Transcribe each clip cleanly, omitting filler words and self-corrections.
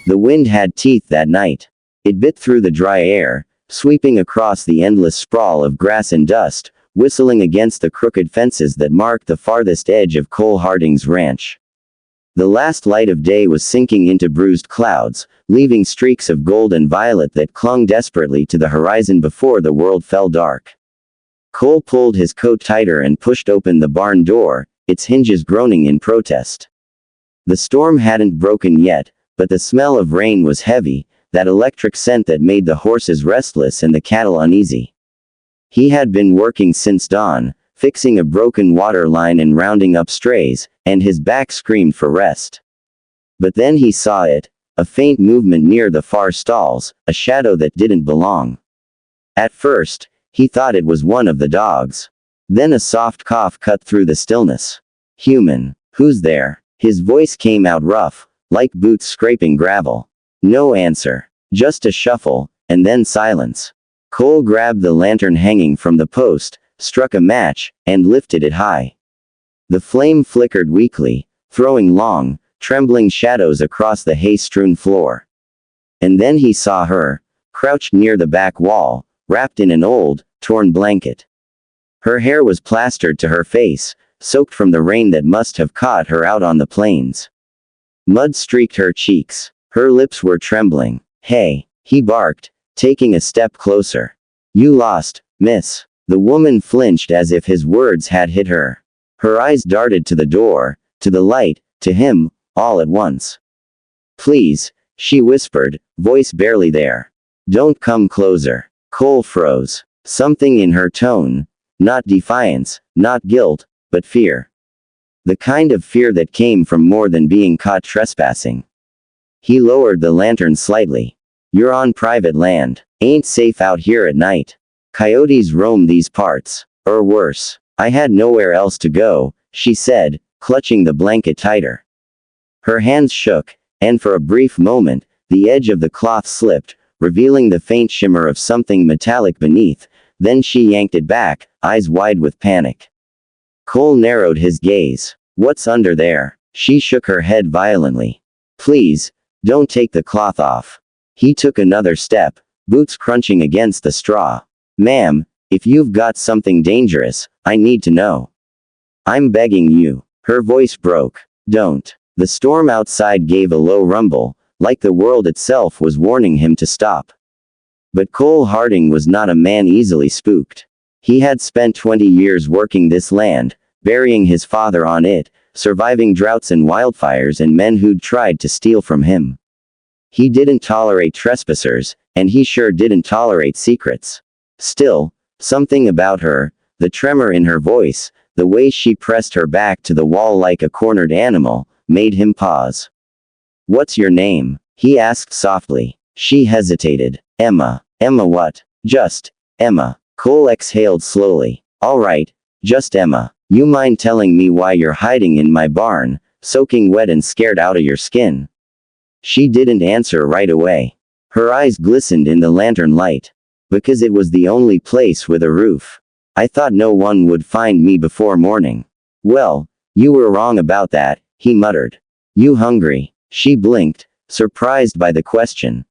The wind had teeth that night. It bit through the dry air, sweeping across the endless sprawl of grass and dust, whistling against the crooked fences that marked the farthest edge of Cole Harding's ranch. The last light of day was sinking into bruised clouds, leaving streaks of gold and violet that clung desperately to the horizon before the world fell dark. Cole pulled his coat tighter and pushed open the barn door, its hinges groaning in protest. The storm hadn't broken yet, but the smell of rain was heavy, that electric scent that made the horses restless and the cattle uneasy. He had been working since dawn, fixing a broken water line and rounding up strays, and his back screamed for rest. But then he saw it, a faint movement near the far stalls, a shadow that didn't belong. At first, he thought it was one of the dogs. Then a soft cough cut through the stillness. "Human, who's there?" His voice came out rough, like boots scraping gravel. No answer. Just a shuffle, and then silence. Cole grabbed the lantern hanging from the post, struck a match, and lifted it high. The flame flickered weakly, throwing long, trembling shadows across the hay-strewn floor. And then he saw her, crouched near the back wall, wrapped in an old, torn blanket. Her hair was plastered to her face, soaked from the rain that must have caught her out on the plains. Mud streaked her cheeks. Her lips were trembling. "Hey," he barked, taking a step closer. "You lost, miss." The woman flinched as if his words had hit her. Her eyes darted to the door, to the light, to him, all at once. "Please," she whispered, voice barely there. "Don't come closer." Cole froze. Something in her tone. Not defiance, not guilt, but fear. The kind of fear that came from more than being caught trespassing. He lowered the lantern slightly. "You're on private land. Ain't safe out here at night. Coyotes roam these parts. Or worse. I had nowhere else to go," she said, clutching the blanket tighter. Her hands shook, and for a brief moment, the edge of the cloth slipped, revealing the faint shimmer of something metallic beneath. Then she yanked it back, eyes wide with panic. Cole narrowed his gaze. "What's under there?" She shook her head violently. "Please, don't take the cloth off." He took another step, boots crunching against the straw. "Ma'am, if you've got something dangerous, I need to know. I'm begging you." Her voice broke. "Don't." The storm outside gave a low rumble, like the world itself was warning him to stop. But Cole Harding was not a man easily spooked. He had spent 20 years working this land, burying his father on it, surviving droughts and wildfires and men who'd tried to steal from him. He didn't tolerate trespassers, and he sure didn't tolerate secrets. Still, something about her, the tremor in her voice, the way she pressed her back to the wall like a cornered animal, made him pause. "What's your name?" he asked softly. She hesitated. "Emma." "Emma what?" "Just Emma." Cole exhaled slowly. "All right, just Emma. You mind telling me why you're hiding in my barn, soaking wet and scared out of your skin?" She didn't answer right away. Her eyes glistened in the lantern light. "Because it was the only place with a roof. I thought no one would find me before morning." "Well, you were wrong about that," he muttered. "You hungry?" She blinked, surprised by the question.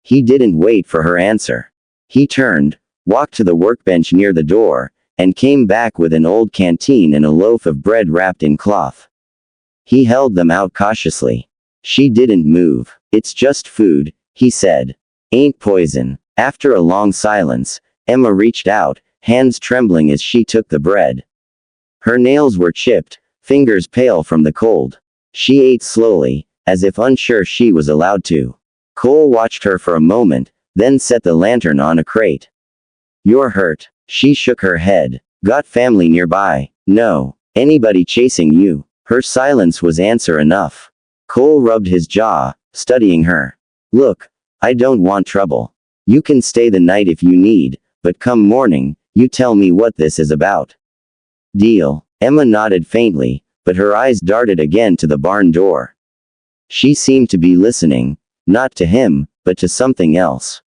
He didn't wait for her answer. He turned, walked to the workbench near the door, and came back with an old canteen and a loaf of bread wrapped in cloth. He held them out cautiously. She didn't move. "It's just food," he said. "Ain't poison." After a long silence, Emma reached out, hands trembling as she took the bread. Her nails were chipped, fingers pale from the cold. She ate slowly, as if unsure she was allowed to. Cole watched her for a moment, then set the lantern on a crate. "You're hurt." She shook her head. "Got family nearby?" "No." "Anybody chasing you?" Her silence was answer enough. Cole rubbed his jaw, studying her. "Look, I don't want trouble. You can stay the night if you need, but come morning, you tell me what this is about." "Deal." Emma nodded faintly, but her eyes darted again to the barn door. She seemed to be listening, not to him, but to something else.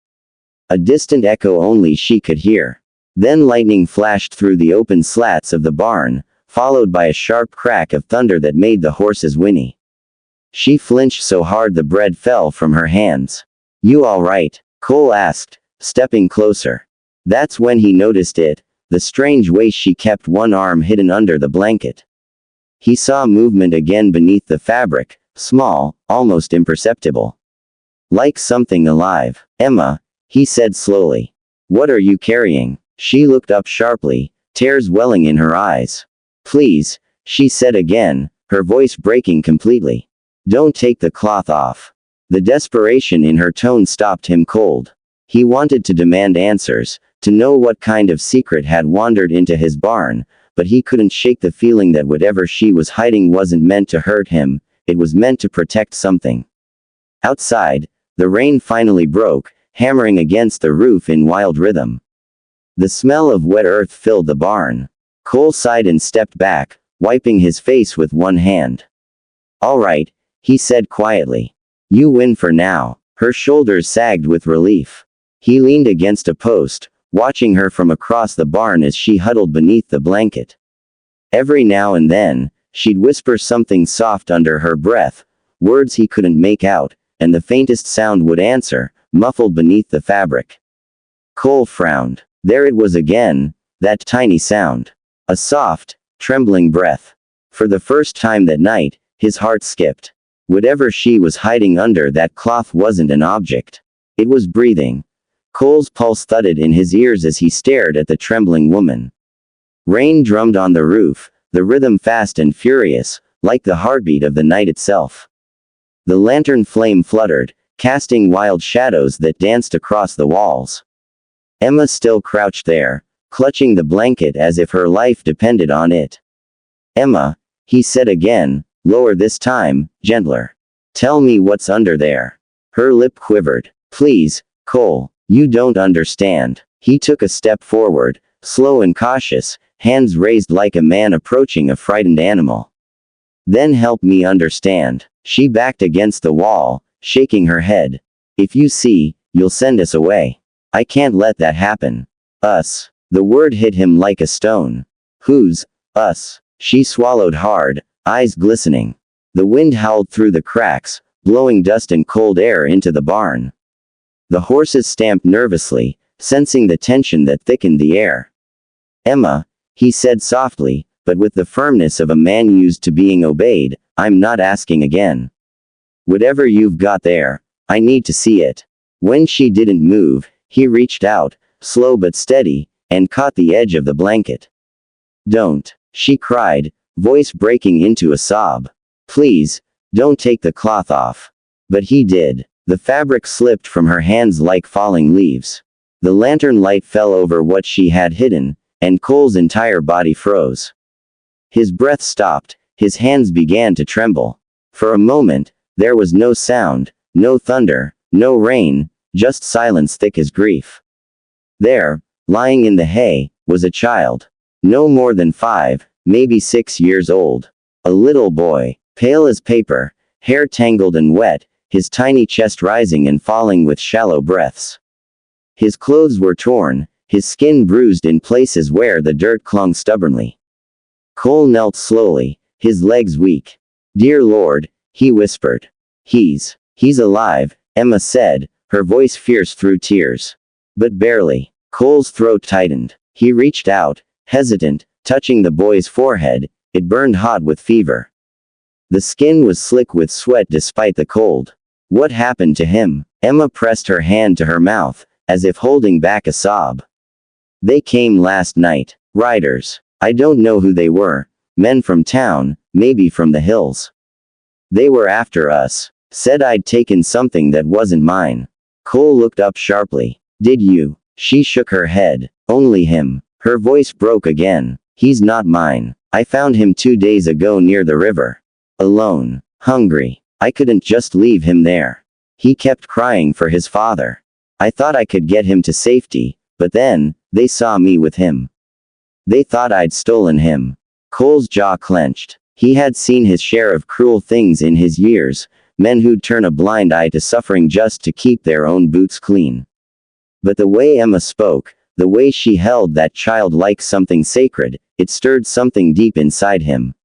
A distant echo only she could hear. Then lightning flashed through the open slats of the barn, followed by a sharp crack of thunder that made the horses whinny. She flinched so hard the bread fell from her hands. You all right? Cole asked, stepping closer. That's when he noticed it, the strange way she kept one arm hidden under the blanket. He saw movement again beneath the fabric, small, almost imperceptible. Like something alive. Emma, he said slowly. What are you carrying? She looked up sharply, tears welling in her eyes. Please, she said again, her voice breaking completely. Don't take the cloth off. The desperation in her tone stopped him cold. He wanted to demand answers, to know what kind of secret had wandered into his barn, but he couldn't shake the feeling that whatever she was hiding wasn't meant to hurt him, it was meant to protect something. Outside, the rain finally broke, hammering against the roof in wild rhythm. The smell of wet earth filled the barn. Cole sighed and stepped back, wiping his face with one hand. All right, he said quietly. You win for now. Her shoulders sagged with relief. He leaned against a post, watching her from across the barn as she huddled beneath the blanket. Every now and then, she'd whisper something soft under her breath, words he couldn't make out, and the faintest sound would answer, muffled beneath the fabric. Cole frowned. There it was again, that tiny sound. A soft, trembling breath. For the first time that night, his heart skipped. Whatever she was hiding under that cloth wasn't an object. It was breathing. Cole's pulse thudded in his ears as he stared at the trembling woman. Rain drummed on the roof, the rhythm fast and furious, like the heartbeat of the night itself. The lantern flame fluttered, casting wild shadows that danced across the walls. Emma still crouched there, clutching the blanket as if her life depended on it. Emma, he said again, lower this time, gentler. Tell me what's under there. Her lip quivered. Please, Cole, you don't understand. He took a step forward, slow and cautious, hands raised like a man approaching a frightened animal. Then help me understand. She backed against the wall, shaking her head. If you see, you'll send us away. I can't let that happen. Us. The word hit him like a stone. Who's, us? She swallowed hard, eyes glistening. The wind howled through the cracks, blowing dust and cold air into the barn. The horses stamped nervously, sensing the tension that thickened the air. Emma, he said softly, but with the firmness of a man used to being obeyed, I'm not asking again. Whatever you've got there, I need to see it. When she didn't move, he reached out, slow but steady, and caught the edge of the blanket. Don't, she cried, voice breaking into a sob. Please, don't take the cloth off. But he did. The fabric slipped from her hands like falling leaves. The lantern light fell over what she had hidden, and Cole's entire body froze. His breath stopped, his hands began to tremble. For a moment, there was no sound, no thunder, no rain, just silence thick as grief. There, lying in the hay, was a child. No more than 5, maybe 6 years old. A little boy, pale as paper, hair tangled and wet, his tiny chest rising and falling with shallow breaths. His clothes were torn, his skin bruised in places where the dirt clung stubbornly. Cole knelt slowly, his legs weak. Dear Lord, he whispered. He's alive, Emma said, her voice fierce through tears. But barely. Cole's throat tightened. He reached out, hesitant, touching the boy's forehead. It burned hot with fever. The skin was slick with sweat despite the cold. What happened to him? Emma pressed her hand to her mouth, as if holding back a sob. They came last night. Riders. I don't know who they were. Men from town, maybe from the hills. They were after us. Said I'd taken something that wasn't mine. Cole looked up sharply. Did you? She shook her head. Only him. Her voice broke again. He's not mine. I found him 2 days ago near the river. Alone. Hungry. I couldn't just leave him there. He kept crying for his father. I thought I could get him to safety, but then, they saw me with him. They thought I'd stolen him. Cole's jaw clenched. He had seen his share of cruel things in his years, men who'd turn a blind eye to suffering just to keep their own boots clean. But the way Emma spoke, the way she held that child like something sacred, it stirred something deep inside him.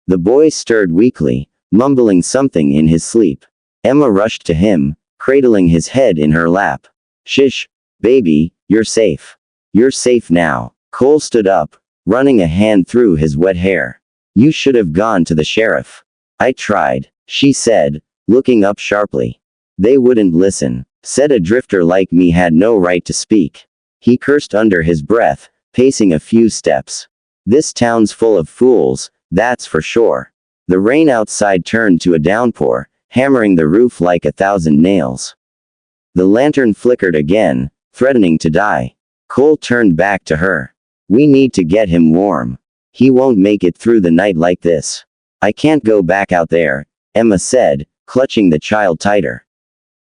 The boy stirred weakly, mumbling something in his sleep. Emma rushed to him, cradling his head in her lap. Shish, baby, you're safe. You're safe now. Cole stood up, running a hand through his wet hair. You should have gone to the sheriff. I tried, she said, looking up sharply. They wouldn't listen. Said a drifter like me had no right to speak. He cursed under his breath, pacing a few steps. This town's full of fools, that's for sure. The rain outside turned to a downpour, hammering the roof like 1,000 nails. The lantern flickered again, threatening to die. Cole turned back to her. We need to get him warm. He won't make it through the night like this. I can't go back out there, Emma said, clutching the child tighter.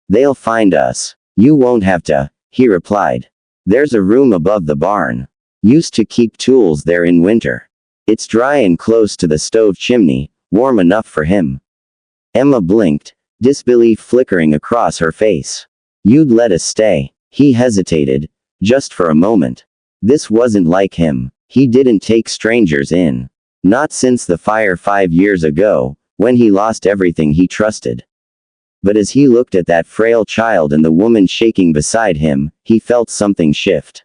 They'll find us. You won't have to, he replied. There's a room above the barn. Used to keep tools there in winter. It's dry and close to the stove chimney, warm enough for him. Emma blinked, disbelief flickering across her face. You'd let us stay. He hesitated, just for a moment. This wasn't like him. He didn't take strangers in. Not since the fire 5 years ago, when he lost everything he trusted. But as he looked at that frail child and the woman shaking beside him, he felt something shift.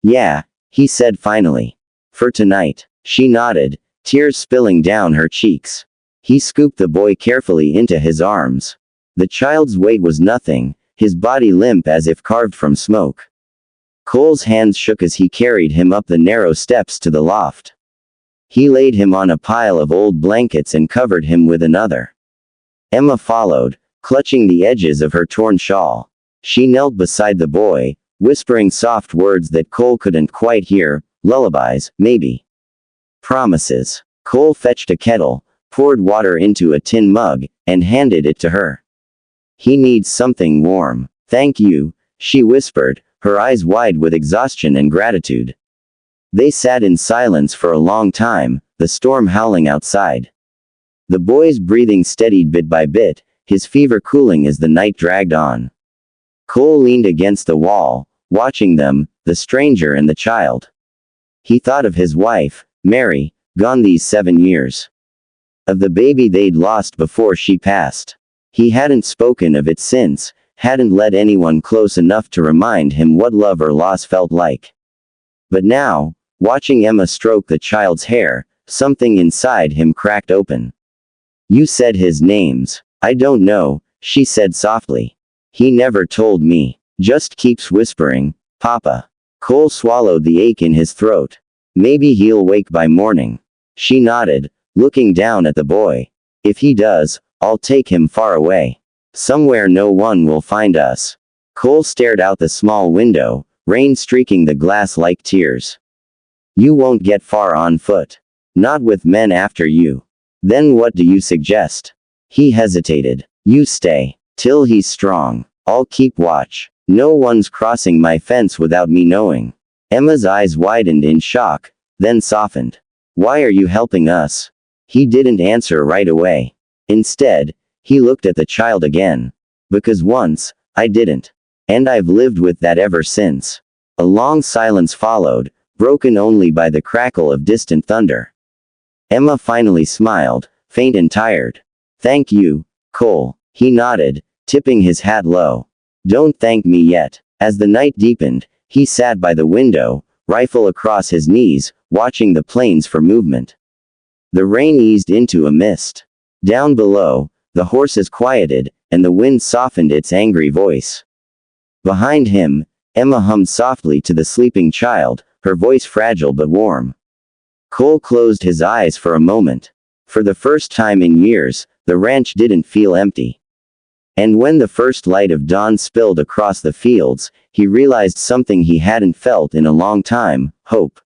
Yeah, he said finally. For tonight. She nodded, tears spilling down her cheeks. He scooped the boy carefully into his arms. The child's weight was nothing, his body limp as if carved from smoke. Cole's hands shook as he carried him up the narrow steps to the loft. He laid him on a pile of old blankets and covered him with another. Emma followed, clutching the edges of her torn shawl. She knelt beside the boy, whispering soft words that Cole couldn't quite hear, lullabies, maybe. Promises. Cole fetched a kettle, poured water into a tin mug, and handed it to her. He needs something warm. Thank you, she whispered, her eyes wide with exhaustion and gratitude. They sat in silence for a long time, the storm howling outside. The boy's breathing steadied bit by bit, his fever cooling as the night dragged on. Cole leaned against the wall, watching them, the stranger and the child. He thought of his wife, Mary, gone these 7 years. Of the baby they'd lost before she passed. He hadn't spoken of it since, hadn't let anyone close enough to remind him what love or loss felt like. But now, watching Emma stroke the child's hair, something inside him cracked open. You said his names. I don't know, she said softly. He never told me. Just keeps whispering, Papa. Cole swallowed the ache in his throat. Maybe he'll wake by morning. She nodded, looking down at the boy. If he does, I'll take him far away. Somewhere no one will find us. Cole stared out the small window, rain streaking the glass like tears. You won't get far on foot. Not with men after you. Then what do you suggest? He hesitated. You stay. Till he's strong. I'll keep watch. No one's crossing my fence without me knowing. Emma's eyes widened in shock, then softened. Why are you helping us? He didn't answer right away. Instead, he looked at the child again. Because once, I didn't. And I've lived with that ever since. A long silence followed, broken only by the crackle of distant thunder. Emma finally smiled, faint and tired. Thank you, Cole. He nodded, tipping his hat low. Don't thank me yet. As the night deepened, he sat by the window, rifle across his knees, watching the plains for movement. The rain eased into a mist. Down below, the horses quieted, and the wind softened its angry voice. Behind him, Emma hummed softly to the sleeping child, her voice fragile but warm. Cole closed his eyes for a moment. For the first time in years, the ranch didn't feel empty. And when the first light of dawn spilled across the fields, he realized something he hadn't felt in a long time, hope.